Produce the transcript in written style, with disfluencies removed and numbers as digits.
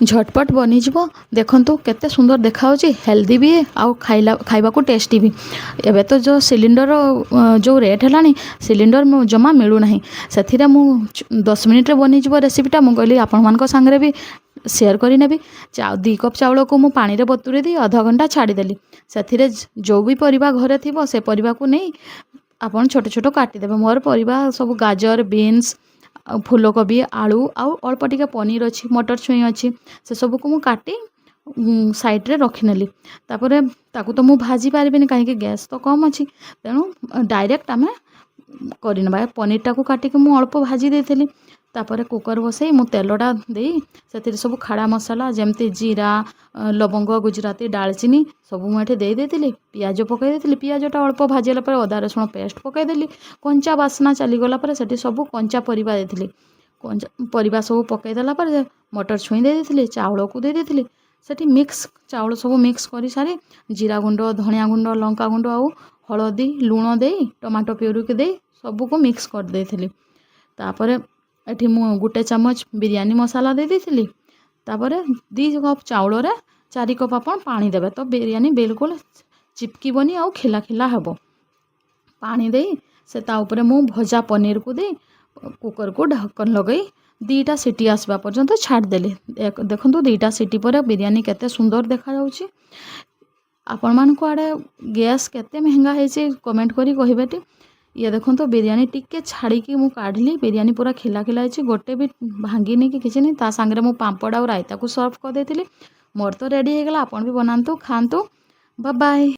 झटपट बनीजिव देखंतु केते सुंदर देखाउची हेल्दी भी आउ खाइबा को टेस्टी भी। एबे तो जो सिलिंडर जो रेट हेलानी सिलिंडर जमा मिलू नहीं से मु 10 मिनिट रे बनीजिव रेसिपीटा मु कहली आपण मानक संगे भी शेयर करी नेबी। 2 कप चाउल को मु पानी रे बतुरी दी आधा घंटा छाड़ी देली से जो भी परिबा घरे थिबो से परिबा को नहीं आपण छोट छोट काटी देबे। मोर परिबा सब गाजर बीन्स फूलकोबी आलू आउ अल्प टिके पनीर अच्छी मटर छुई अच्छी से सब को मु काटी साइड रे रखिनेली। तापरे ताकू तो मु भाजी पारिबिनी कहीं गैस तो कम अच्छी तेणु डायरेक्ट आम करना। पनीर टाकू काटिक मु अल्प भाजी देती। तापर कुकर बसई मु तेलटा दे से सब खाड़ा मसला जमती जीरा लवंग गुजराती डालचीनी सब मुझे देती। पियाज पकईदी पियाजटा अल्प भाजला पर अदा रसुण पेस्ट पकईदेली कंचा बास्ना चलीगला से सब कंचा परिबा देती। कंचा परिबा सब पकईदेला मटर छुई देती चाउल को देती से मिक्स चाउल सब मिक्स कर सारी जीरा गुंड धनिया गुंड लंका गुंड आउ हलदी लुण दे टमाटो प्यूरी के दे सबको मिक्स कर देती। तापर एठी मु गुटे चामच बिरयानी मसाला दे देती। तापर 2 कप चाउल रे 4 कप आप पानी देवे तो बिरयानी बिल्कुल चिपकबनी आउ खिला खिला हेब। पानी दे से ता ऊपर मु भजा पनीर को दे कुकर को ढक्कन लगे 2टा सीटी आसवा पर्यंत छाड़देली। देखो 2टा सीटी पर बिरयानी केते सुंदर देखा जाउची। आपण मान को आड़े गैस केते महंगा है कमेंट करी कहबेटी। ये देखो तो बिरयानी टिके छाड़ी की मु काढ़ली बिरयानी पूरा खिला खिला है गोटे भी भांगी नहीं कि किसी नहीं। ता सांगरे मु पांपड़ और रायता को सर्व कर देती। मोर तो रेडी हो गला। आपण भी बनातु खातु। Bye bye.